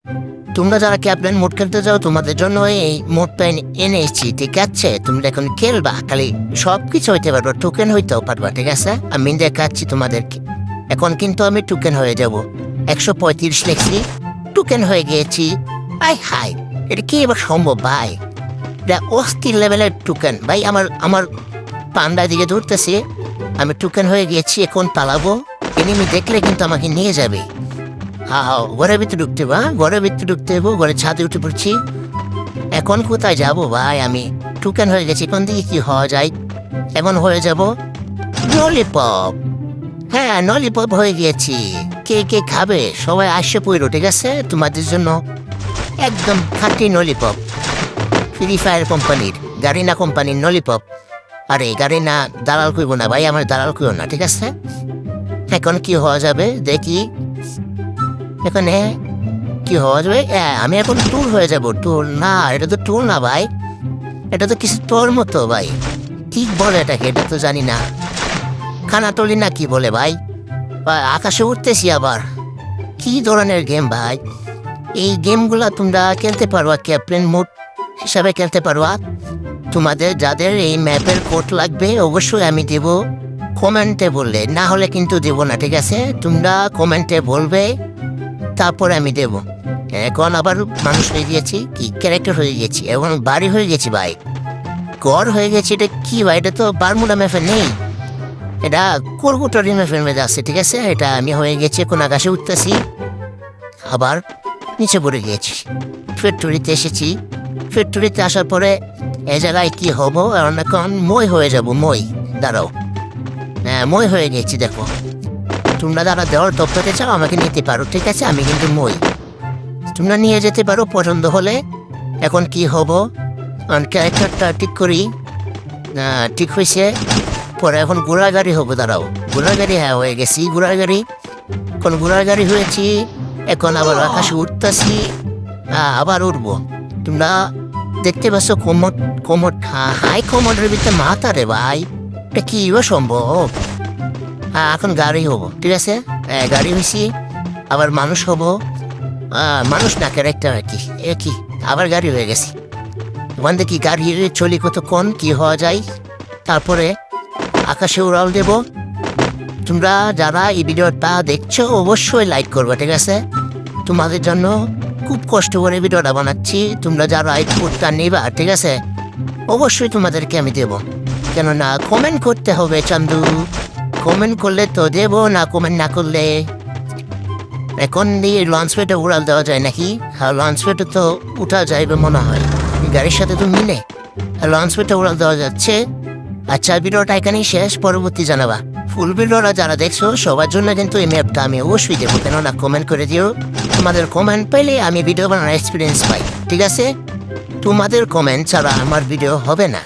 তোমরা যারা captain mode খেলতে যাও তোমাদের জন্য এই মোডটা এনেছি, ঠিক আছে? তোমরা এখন খেলবা, খালি সবকিছু হইতে পারবো, টোকেন হইতেও পারবা, ঠিক আছে? আমি দেখাচ্ছি তোমাদেরকে। এখন কিন্তু আমি টোকেন হয়ে যাব। 135 লেখছি, টোকেন হয়ে গিয়েছি। আই হাই, এটা কি এবার সম্ভব ভাই? এটা অস্থির লেভেলের টোকেন ভাই। আমার পান্ডা দিকে ধরতেছে, আমি টোকেন হয়ে গিয়েছি। এখন পালাবো, এনিমি দেখলে কিন্তু আমাকে নিয়ে যাবে। ঘরের ভিতরে ঢুকতে বা ঘরের ভিতরে ঢুকতে হবো, ঘরের ছাদে উঠে পড়ছি। এখন কোথায় যাব ভাই? আমি টোকেন হয়ে গেছি, কোন দিকে কি হওয়া যায়? এমন হয়ে যাব ললিপপ। হ্যাঁ, ললিপপ হয়ে গিয়েছি। কে কে খাবে? সবাই আসে পড়ো, ঠিক আছে? তোমাদের জন্য একদম খাঁটি ললিপপ, ফ্রি ফায়ার কোম্পানির, গারিনা কোম্পানির ললিপপ। আরে গারিনা দালাল কইব না ভাই, আমার দালাল কইব না, ঠিক আছে? এখন কি হওয়া যাবে দেখি। এখানে কি হওয়া যাবে? আমি এখন টুল হয়ে যাব। টুল না, এটা তো টুল না ভাই, এটা তো কিছু তোর মতো ভাই। ঠিক বলে এটাকে, এটা তো জানি না। খানাতলি না কি বলে ভাই? আকাশে উঠতেছি আবার। কি ধরনের গেম ভাই? এই গেমগুলা তোমরা খেলতে পারবা, ক্যাপ্টেন মোড হিসাবে খেলতে পারবা। তোমাদের যাদের এই ম্যাপের কোড লাগবে অবশ্যই আমি দেব কমেন্টে বললে, না হলে কিন্তু দেব না, ঠিক আছে? তোমরা কমেন্টে বলবে, তারপরে আমি দেব। এখন আবার মানুষ হয়ে গেছি, কি ক্যারেক্টার হয়ে গেছি, এখন বাড়ি হয়ে গেছি ভাই, ঘর হয়ে গেছি। এটা কি ভাই? এটা তো বারমুডা ম্যাপে নেই, এটা কোরগুটরি ম্যাপের মধ্যে আছে, ঠিক আছে? এটা আমি হয়ে গেছি, এখন আকাশে উঠতেছি, আবার নিচে পড়ে গিয়েছি। ফ্যাক্টরিতে এসেছি, ফ্যাক্টরিতে আসার পরে এ জায়গায় কি হবো? এখন মই হয়ে যাব। মই দাঁড়াও, হ্যাঁ মই হয়ে গেছি। দেখো, তোমরা যারা দেওয়ার তপ্তাতে চাও আমাকে নিতে পারো, ঠিক আছে? আমি কিন্তু মই, তোমরা নিয়ে যেতে পারো পছন্দ হলে। এখন কি হবো? ক্যারেক্টারটা ঠিক করি। ঠিক হয়েছে, পরে এখন ঘোড়ার গাড়ি হবো। দাঁড়াও, ঘোড়ার গাড়ি, হ্যাঁ হয়ে গেছি ঘোড়ার গাড়ি। এখন ঘোড়ার গাড়ি হয়েছি, এখন আবার আকাশে উঠতেছি, আবার উঠবো। তোমরা দেখতে পাচ্ছ কোমর কোমর, হাই কোমরের ভিতরে মাথা রে ভাই, এটা কি সম্ভব? এখন গাড়ি হবো, ঠিক আছে? গাড়ি হয়েছি, আবার মানুষ হবো। মানুষ না, ক্যারেক্টার আর কি। এ কি, আবার গাড়ি হয়ে গেছি। ওখান থেকে গাড়ি চলি কতক্ষণ কি হওয়া যায়, তারপরে আকাশে উড়াল দেব। তোমরা যারা এই ভিডিওটা দেখছো অবশ্যই লাইক করবে, ঠিক আছে? তোমাদের জন্য খুব কষ্ট করে ভিডিওটা বানাচ্ছি। তোমরা যারা এই কোডটা নেবা, ঠিক আছে, অবশ্যই তোমাদেরকে আমি দেব। কেননা কমেন্ট করতে হবে চান্দু, কমেন্ট করলে তো দেবো, না কমেন্ট না করলে। এখন দিয়ে লঞ্চ প্যাডে উড়াল দেওয়া যায় নাকি? হ্যাঁ, লঞ্চ প্যাডে তো উঠা যাইবে মনে হয়, গাড়ির সাথে তো মিলে লঞ্চ প্যাডে উড়াল দেওয়া যাচ্ছে। আচ্ছা, ভিডিওটা এখানেই শেষ, পরবর্তী জানাবা। ফুল ভিডিওটা যারা দেখছো সবার জন্য কিন্তু এই ম্যাপটা আমি অবশ্যই দেবো, কেননা কমেন্ট করে দিও। তোমাদের কমেন্ট পেলে আমি ভিডিও বানানোর এক্সপিরিয়েন্স পাই, ঠিক আছে? তোমাদের কমেন্ট ছাড়া আমার ভিডিও হবে না।